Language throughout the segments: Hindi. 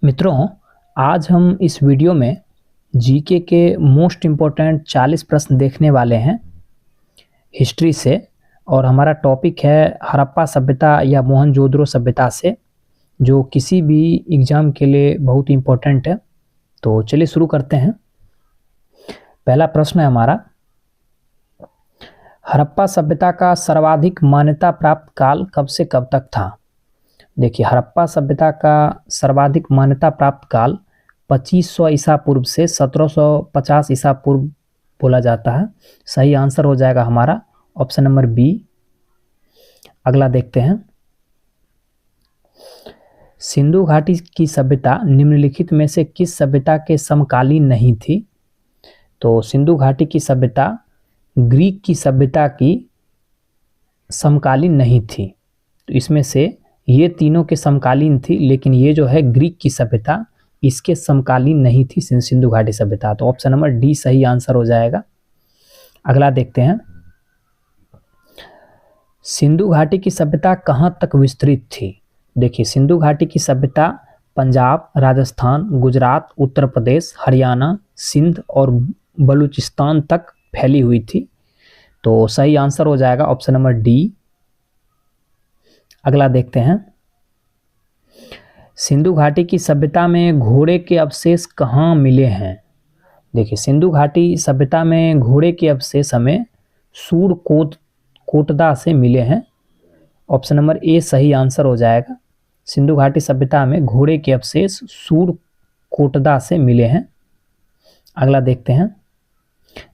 मित्रों, आज हम इस वीडियो में जीके के मोस्ट इम्पोर्टेंट 40 प्रश्न देखने वाले हैं हिस्ट्री से। और हमारा टॉपिक है हड़प्पा सभ्यता या मोहनजोदड़ो सभ्यता से, जो किसी भी एग्ज़ाम के लिए बहुत इम्पोर्टेंट है। तो चलिए शुरू करते हैं। पहला प्रश्न है हमारा, हड़प्पा सभ्यता का सर्वाधिक मान्यता प्राप्त काल कब से कब तक था? देखिए, हड़प्पा सभ्यता का सर्वाधिक मान्यता प्राप्त काल 2500 ईसा पूर्व से 1750 ईसा पूर्व बोला जाता है। सही आंसर हो जाएगा हमारा ऑप्शन नंबर बी। अगला देखते हैं, सिंधु घाटी की सभ्यता निम्नलिखित में से किस सभ्यता के समकालीन नहीं थी? तो सिंधु घाटी की सभ्यता ग्रीक की सभ्यता की समकालीन नहीं थी। तो इसमें से ये तीनों के समकालीन थी, लेकिन ये जो है ग्रीक की सभ्यता इसके समकालीन नहीं थी सिंधु घाटी सभ्यता। तो ऑप्शन नंबर डी सही आंसर हो जाएगा। अगला देखते हैं, सिंधु घाटी की सभ्यता कहाँ तक विस्तृत थी? देखिए, सिंधु घाटी की सभ्यता पंजाब, राजस्थान, गुजरात, उत्तर प्रदेश, हरियाणा, सिंध और बलूचिस्तान तक फैली हुई थी। तो सही आंसर हो जाएगा ऑप्शन नंबर डी। अगला देखते हैं, सिंधु घाटी की सभ्यता में घोड़े के अवशेष कहाँ मिले हैं? देखिए, सिंधु घाटी सभ्यता में घोड़े के अवशेष हमें सूरकोटदा से मिले हैं। ऑप्शन नंबर ए सही आंसर हो जाएगा। सिंधु घाटी सभ्यता में घोड़े के अवशेष सूरकोटदा से मिले हैं। अगला देखते हैं,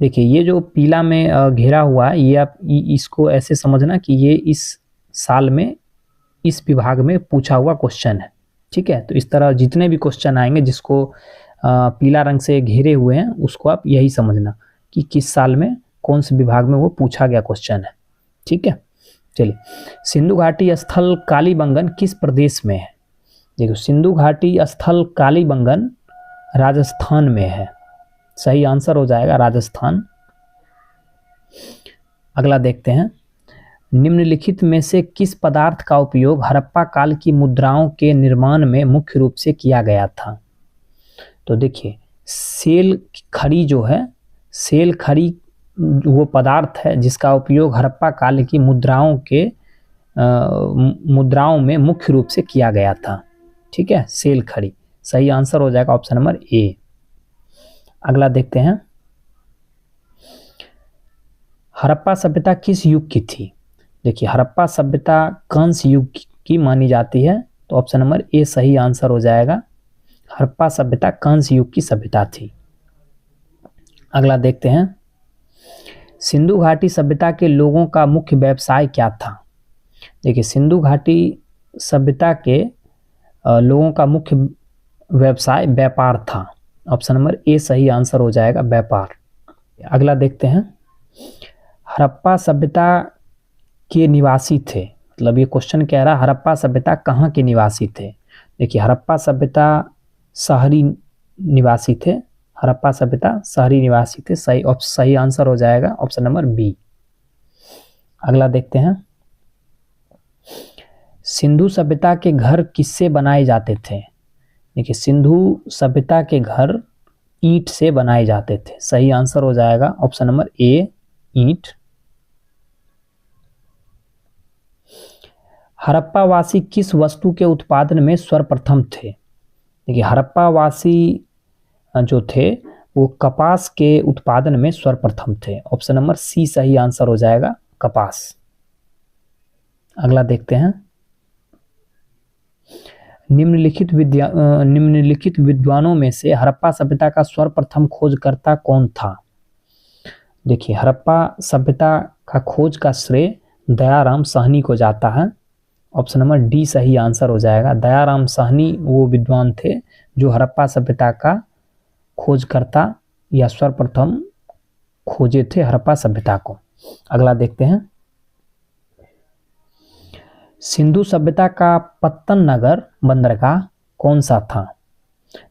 देखिए ये जो पीला में घेरा हुआ है, ये आप इसको ऐसे समझना कि ये इस साल में इस विभाग में पूछा हुआ क्वेश्चन है। ठीक है, तो इस तरह जितने भी क्वेश्चन आएंगे जिसको पीला रंग से घेरे हुए हैं, उसको आप यही समझना कि किस साल में कौन से विभाग में वो पूछा गया क्वेश्चन है। ठीक है, चलिए, सिंधु घाटी स्थल कालीबंगन किस प्रदेश में है? देखो, सिंधु घाटी स्थल कालीबंगन राजस्थान में है। सही आंसर हो जाएगा राजस्थान। अगला देखते हैं, निम्नलिखित में से किस पदार्थ का उपयोग हड़प्पा काल की मुद्राओं के निर्माण में मुख्य रूप से किया गया था? तो देखिए, सेल खड़ी जो है, सेल खड़ी वो पदार्थ है जिसका उपयोग हड़प्पा काल की मुद्राओं में मुख्य रूप से किया गया था। ठीक है, सेल खड़ी सही आंसर हो जाएगा ऑप्शन नंबर ए। अगला देखते हैं, हड़प्पा सभ्यता किस युग की थी? देखिए, हड़प्पा सभ्यता कांस्य युग की मानी जाती है। तो ऑप्शन नंबर ए सही आंसर हो जाएगा। हड़प्पा सभ्यता कांस्य युग की सभ्यता थी। अगला देखते हैं, सिंधु घाटी सभ्यता के लोगों का मुख्य व्यवसाय क्या था? देखिए, सिंधु घाटी सभ्यता के लोगों का मुख्य व्यवसाय व्यापार था। ऑप्शन नंबर ए सही आंसर हो जाएगा, व्यापार। अगला देखते हैं, हड़प्पा सभ्यता के निवासी थे, मतलब ये क्वेश्चन कह रहा है हड़प्पा सभ्यता कहाँ के निवासी थे? देखिए, हड़प्पा सभ्यता शहरी निवासी थे। हड़प्पा सभ्यता शहरी निवासी थे। सही आंसर हो जाएगा ऑप्शन नंबर बी। अगला देखते हैं, सिंधु सभ्यता के घर किससे बनाए जाते थे? देखिए, सिंधु सभ्यता के घर ईंट से बनाए जाते थे। सही आंसर हो जाएगा ऑप्शन नंबर ए, ईंट। हड़प्पा वासी किस वस्तु के उत्पादन में सर्वप्रथम थे? देखिए, हड़प्पा वासी जो थे वो कपास के उत्पादन में सर्वप्रथम थे। ऑप्शन नंबर सी सही आंसर हो जाएगा, कपास। अगला देखते हैं, निम्नलिखित विद्वानों में से हड़प्पा सभ्यता का सर्वप्रथम खोजकर्ता कौन था? देखिए, हड़प्पा सभ्यता का खोज का श्रेय दयाराम साहनी को जाता है। ऑप्शन नंबर डी सही आंसर हो जाएगा। दयाराम साहनी वो विद्वान थे जो हड़प्पा सभ्यता का खोजकर्ता या सर्वप्रथम खोजे थे हड़प्पा सभ्यता को। अगला देखते हैं, सिंधु सभ्यता का पत्तन नगर बंदरगाह कौन सा था?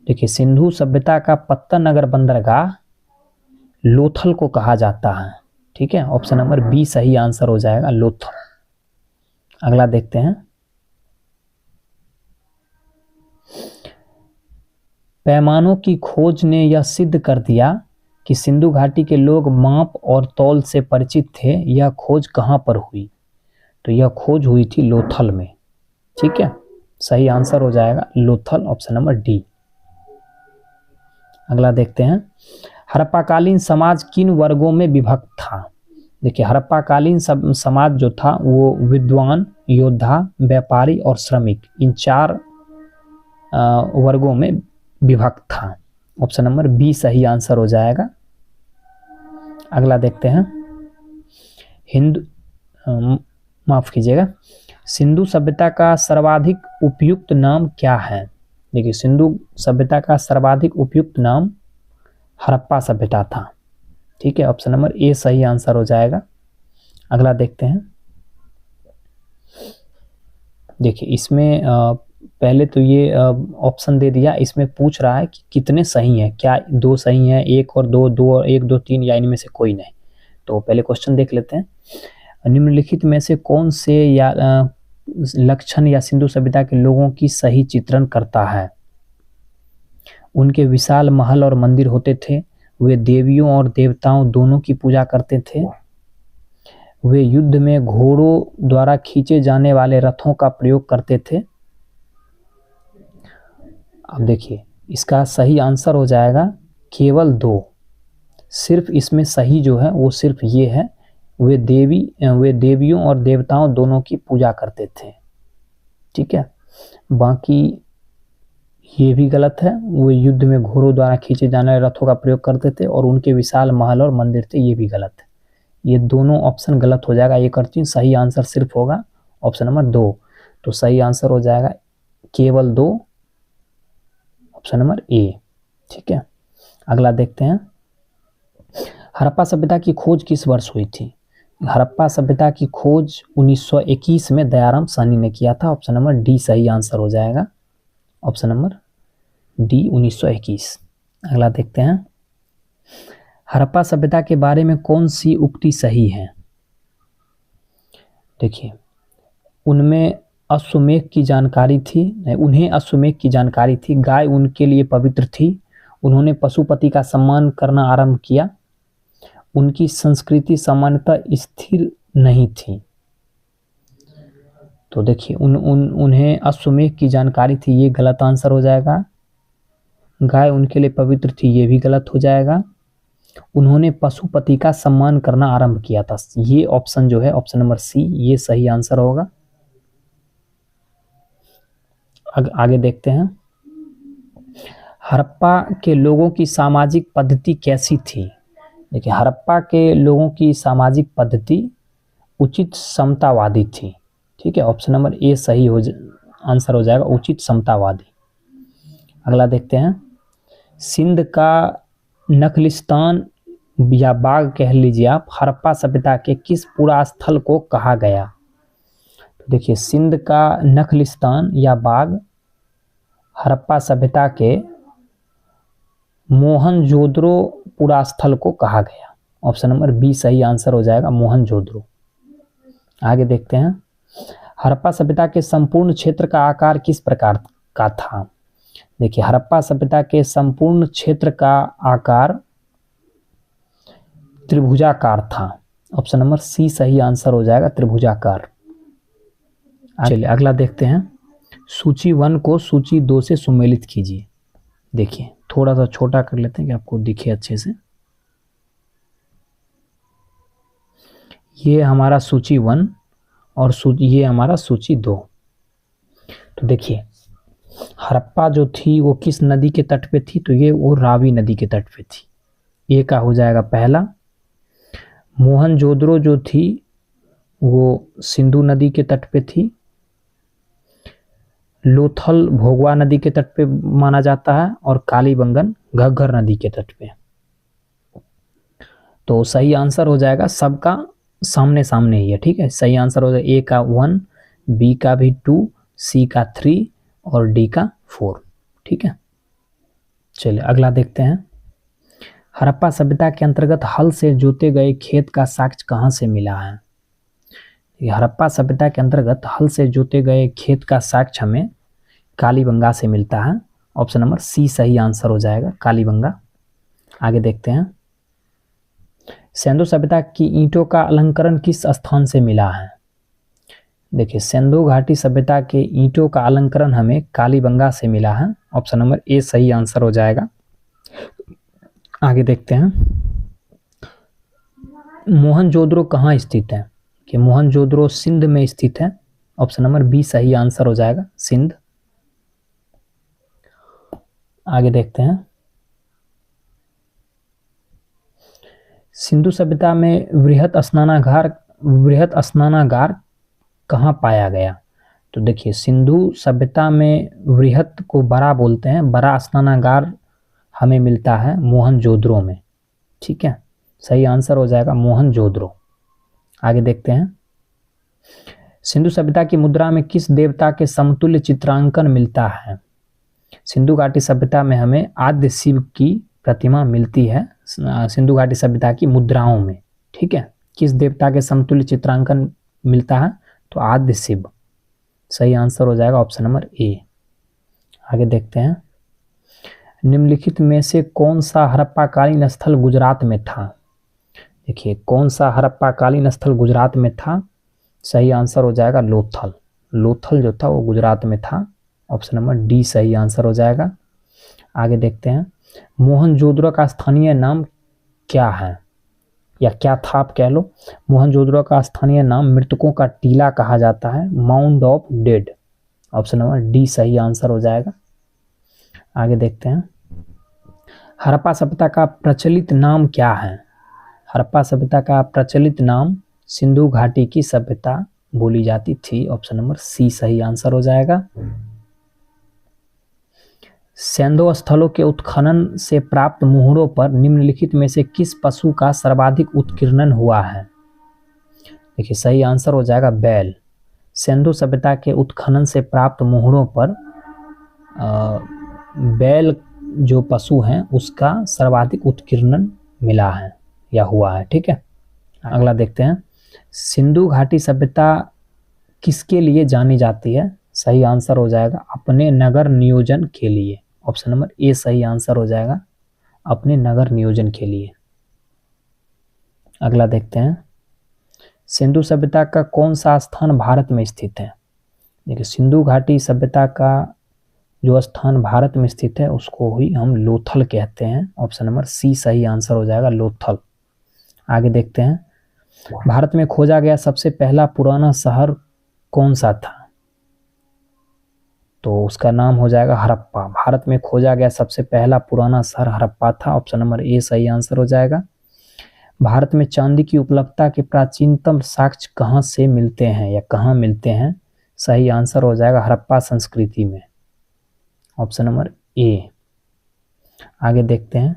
देखिए, सिंधु सभ्यता का पत्तन नगर बंदरगाह लोथल को कहा जाता है। ठीक है, ऑप्शन नंबर बी सही आंसर हो जाएगा, लोथल। अगला देखते हैं, पैमानों की खोज ने यह सिद्ध कर दिया कि सिंधु घाटी के लोग माप और तौल से परिचित थे। यह खोज कहाँ पर हुई? तो यह खोज हुई थी लोथल में। ठीक है, सही आंसर हो जाएगा लोथल, ऑप्शन नंबर डी। अगला देखते हैं, हड़प्पाकालीन समाज किन वर्गों में विभक्त था? देखिए, हड़प्पाकालीन समाज जो था वो विद्वान, योद्धा, व्यापारी और श्रमिक, इन 4 वर्गों में विभक्त था। ऑप्शन नंबर बी सही आंसर हो जाएगा। अगला देखते हैं, माफ कीजिएगा, सिंधु सभ्यता का सर्वाधिक उपयुक्त नाम क्या है? देखिए, सिंधु सभ्यता का सर्वाधिक उपयुक्त नाम हड़प्पा सभ्यता था। ठीक है, ऑप्शन नंबर ए सही आंसर हो जाएगा। अगला देखते हैं, देखिए इसमें पहले तो ये ऑप्शन दे दिया, इसमें पूछ रहा है कि कितने सही हैं, क्या 2 सही हैं, 1 और 2, 2 और 1, 2, 3 या इनमें से कोई नहीं। तो पहले क्वेश्चन देख लेते हैं, निम्नलिखित में से कौन से या लक्षण या सिंधु सभ्यता के लोगों की सही चित्रण करता है? उनके विशाल महल और मंदिर होते थे, वे देवियों और देवताओं दोनों की पूजा करते थे, वे युद्ध में घोड़ों द्वारा खींचे जाने वाले रथों का प्रयोग करते थे। अब देखिए, इसका सही आंसर हो जाएगा केवल 2, सिर्फ इसमें सही जो है वो सिर्फ ये है, वे देवियों और देवताओं दोनों की पूजा करते थे। ठीक है, बाकी ये भी गलत है, वे युद्ध में घोड़ों द्वारा खींचे जाने वाले रथों का प्रयोग करते थे, और उनके विशाल महल और मंदिर थे, ये भी गलत है। ये दोनों ऑप्शन गलत हो जाएगा, ये करती सही आंसर सिर्फ होगा ऑप्शन नंबर 2। तो सही आंसर हो जाएगा केवल 2, ऑप्शन नंबर ए। ठीक है, अगला देखते हैं, हड़प्पा सभ्यता की खोज किस वर्ष हुई थी? हड़प्पा सभ्यता की खोज 1921 में दयाराम साहनी ने किया था। ऑप्शन नंबर डी सही आंसर हो जाएगा, ऑप्शन नंबर डी 1921। अगला देखते हैं, हड़प्पा सभ्यता के बारे में कौन सी उक्ति सही है? देखिए, उन्हें अश्वमेध की जानकारी थी, गाय उनके लिए पवित्र थी, उन्होंने पशुपति का सम्मान करना आरंभ किया, उनकी संस्कृति सामान्यतः स्थिर नहीं थी। तो देखिए, उन्हें अश्वमेध की जानकारी थी, ये गलत आंसर हो जाएगा। गाय उनके लिए पवित्र थी, ये भी गलत हो जाएगा। उन्होंने पशुपति का सम्मान करना आरंभ किया था, ये ऑप्शन जो है ऑप्शन नंबर सी, ये सही आंसर होगा। आगे देखते हैं, हड़प्पा के लोगों की सामाजिक पद्धति कैसी थी? देखिए, हड़प्पा के लोगों की सामाजिक पद्धति उचित समतावादी थी। ठीक है, ऑप्शन नंबर ए सही आंसर हो जाएगा, उचित समतावादी। अगला देखते हैं, सिंध का नखलिस्तान या बाग कह लीजिए आप, हड़प्पा सभ्यता के किस पुरास्थल को कहा गया? तो देखिए, सिंध का नखलिस्तान या बाग हड़प्पा सभ्यता के मोहनजोदड़ो पुरास्थल को कहा गया। ऑप्शन नंबर बी सही आंसर हो जाएगा, मोहनजोदड़ो। आगे देखते हैं, हड़प्पा सभ्यता के संपूर्ण क्षेत्र का आकार किस प्रकार का था? देखिए, हड़प्पा सभ्यता के संपूर्ण क्षेत्र का आकार त्रिभुजाकार था। ऑप्शन नंबर सी सही आंसर हो जाएगा, त्रिभुजाकार। चलिए अगला देखते हैं, सूची 1 को सूची 2 से सुमेलित कीजिए। देखिए, थोड़ा सा छोटा कर लेते हैं कि आपको दिखे अच्छे से। ये हमारा सूची 1 और ये हमारा सूची 2। तो देखिए, हड़प्पा जो थी वो किस नदी के तट पे थी? तो ये वो रावी नदी के तट पे थी, ये का हो जाएगा पहला। मोहनजोदड़ो जो थी वो सिंधु नदी के तट पे थी। लोथल भोगवा नदी के तट पे माना जाता है, और कालीबंगन घग्गर नदी के तट पे। तो सही आंसर हो जाएगा, सबका सामने सामने ही है। ठीक है, सही आंसर हो जाएगा ए का 1, बी का भी 2, सी का 3 और डी का 4। ठीक है, चलिए अगला देखते हैं, हड़प्पा सभ्यता के अंतर्गत हल से जोते गए खेत का साक्ष्य कहाँ से मिला है? हड़प्पा सभ्यता के अंतर्गत हल से जोते गए खेत का साक्ष्य हमें कालीबंगा से मिलता है, ऑप्शन नंबर सी सही आंसर हो जाएगा, कालीबंगा। आगे देखते हैं, सिंधु सभ्यता की ईंटों का अलंकरण किस स्थान से मिला है? देखिए, सिंधु घाटी सभ्यता के ईंटों का अलंकरण हमें कालीबंगा से मिला है, ऑप्शन नंबर ए सही आंसर हो जाएगा। आगे देखते हैं, मोहनजोदड़ो कहाँ स्थित है? कि मोहनजोदड़ो सिंध में स्थित है, ऑप्शन नंबर बी सही आंसर हो जाएगा, सिंध। आगे देखते हैं, सिंधु सभ्यता में वृहत स्नानागार कहाँ पाया गया? तो देखिए, सिंधु सभ्यता में वृहत को बड़ा बोलते हैं, बड़ा स्नानागार हमें मिलता है मोहनजोदड़ो में। ठीक है, सही आंसर हो जाएगा मोहनजोदड़ो। आगे देखते हैं, सिंधु सभ्यता की मुद्रा में किस देवता के समतुल्य चित्रांकन मिलता है? सिंधु घाटी सभ्यता में हमें आद्य शिव की प्रतिमा मिलती है सिंधु घाटी सभ्यता की मुद्राओं में। ठीक है, किस देवता के समतुल्य चित्रांकन मिलता है? तो आद्य शिव, सही आंसर हो जाएगा ऑप्शन नंबर ए। आगे देखते हैं, निम्नलिखित में से कौन सा हड़प्पाकालीन स्थल गुजरात में था? देखिए, कौन सा हड़प्पाकालीन स्थल गुजरात में था? सही आंसर हो जाएगा लोथल। लोथल जो था वो गुजरात में था, ऑप्शन नंबर डी सही आंसर हो जाएगा। आगे देखते हैं, मोहनजोदड़ो का स्थानीय नाम क्या है, या क्या था आप कह लो। मोहनजोदड़ो का स्थानीय नाम मृतकों का टीला कहा जाता है, mound of dead, option number D सही आंसर हो जाएगा। आगे देखते हैं, हड़प्पा सभ्यता का प्रचलित नाम क्या है? हड़प्पा सभ्यता का प्रचलित नाम सिंधु घाटी की सभ्यता बोली जाती थी, ऑप्शन नंबर सी सही आंसर हो जाएगा। सैंधव स्थलों के उत्खनन से प्राप्त मुहरों पर निम्नलिखित में से किस पशु का सर्वाधिक उत्कीर्णन हुआ है? देखिए, सही आंसर हो जाएगा बैल। सिंधु सभ्यता के उत्खनन से प्राप्त मुहरों पर बैल जो पशु हैं उसका सर्वाधिक उत्कीर्णन मिला है या हुआ है। ठीक है, अगला देखते हैं, सिंधु घाटी सभ्यता किसके लिए जानी जाती है? सही आंसर हो जाएगा अपने नगर नियोजन के लिए, ऑप्शन नंबर ए सही आंसर हो जाएगा, अपने नगर नियोजन के लिए। अगला देखते हैं, सिंधु सभ्यता का कौन सा स्थान भारत में स्थित है? देखिए, सिंधु घाटी सभ्यता का जो स्थान भारत में स्थित है उसको ही हम लोथल कहते हैं, ऑप्शन नंबर सी सही आंसर हो जाएगा, लोथल। आगे देखते हैं, भारत में खोजा गया सबसे पहला पुराना शहर कौन सा था? तो उसका नाम हो जाएगा हड़प्पा। भारत में खोजा गया सबसे पहला पुराना शहर हड़प्पा था, ऑप्शन नंबर ए सही आंसर हो जाएगा। भारत में चांदी की उपलब्धता के प्राचीनतम साक्ष्य कहाँ से मिलते हैं या कहाँ मिलते हैं? सही आंसर हो जाएगा हड़प्पा संस्कृति में, ऑप्शन नंबर ए। आगे देखते हैं,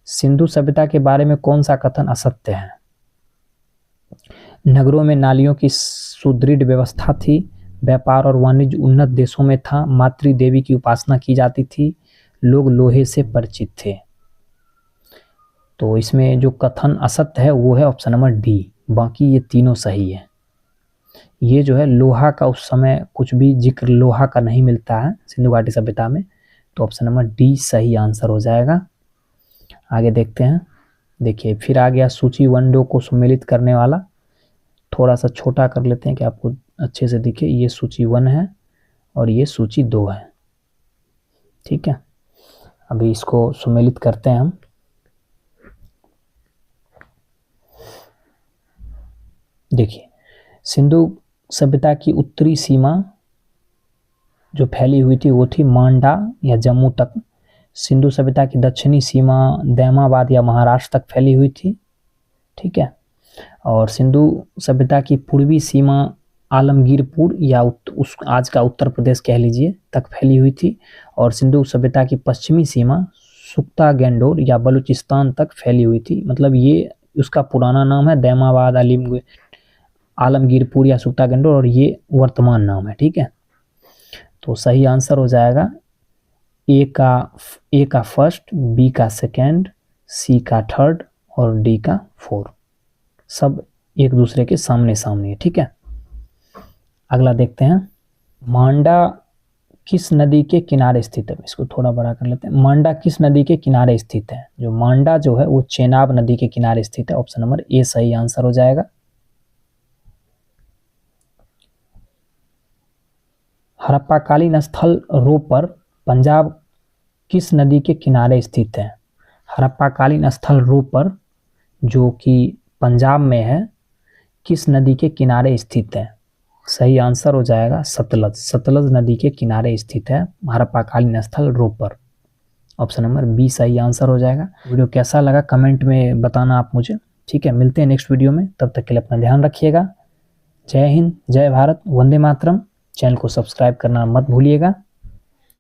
सिंधु सभ्यता के बारे में कौन सा कथन असत्य है? नगरों में नालियों की सुदृढ़ व्यवस्था थी, व्यापार और वाणिज्य उन्नत देशों में था, मातृ देवी की उपासना की जाती थी, लोग लोहे से परिचित थे। तो इसमें जो कथन असत्य है वो है ऑप्शन नंबर डी, बाकी ये तीनों सही है। ये जो है लोहा का उस समय कुछ भी जिक्र लोहा का नहीं मिलता है सिंधु घाटी सभ्यता में, तो ऑप्शन नंबर डी सही आंसर हो जाएगा। आगे देखते हैं, देखिए फिर आ गया सूची 1-2 को सम्मिलित करने वाला, थोड़ा सा छोटा कर लेते हैं कि आपको अच्छे से दिखे। ये सूची 1 है और ये सूची 2 है। ठीक है, अभी इसको सम्मिलित करते हैं हम। देखिए, सिंधु सभ्यता की उत्तरी सीमा जो फैली हुई थी वो थी मांडा या जम्मू तक। सिंधु सभ्यता की दक्षिणी सीमा दैमाबाद या महाराष्ट्र तक फैली हुई थी। ठीक है, और सिंधु सभ्यता की पूर्वी सीमा आलमगीरपुर या उस आज का उत्तर प्रदेश कह लीजिए तक फैली हुई थी, और सिंधु सभ्यता की पश्चिमी सीमा सुख्ता गैंडोर या बलूचिस्तान तक फैली हुई थी। मतलब ये उसका पुराना नाम है दैमाबाद, आलमगीरपुर या सुख्ता गैंडोर, और ये वर्तमान नाम है। ठीक है, तो सही आंसर हो जाएगा ए का फर्स्ट, बी का सेकेंड, सी का थर्ड और डी का फोर्थ, सब एक दूसरे के सामने सामने है। ठीक है, अगला देखते हैं, मांडा किस नदी के किनारे स्थित है? इसको थोड़ा बड़ा कर लेते हैं। मांडा किस नदी के किनारे स्थित है? जो मांडा जो है वो चेनाब नदी के किनारे स्थित है। ऑप्शन नंबर ए सही आंसर हो जाएगा। हड़प्पाकालीन स्थल रोपर पंजाब किस नदी के किनारे स्थित है? हड़प्पाकालीन स्थल रोपर जो कि पंजाब में है, किस नदी के किनारे स्थित है? सही आंसर हो जाएगा सतलज। सतलज नदी के किनारे स्थित है हड़प्पाकालीन स्थल रोपर। ऑप्शन नंबर बी सही आंसर हो जाएगा। वीडियो कैसा लगा कमेंट में बताना आप मुझे। ठीक है, मिलते हैं नेक्स्ट वीडियो में, तब तक के लिए अपना ध्यान रखिएगा। जय हिंद, जय भारत, वंदे मातरम। चैनल को सब्सक्राइब करना मत भूलिएगा।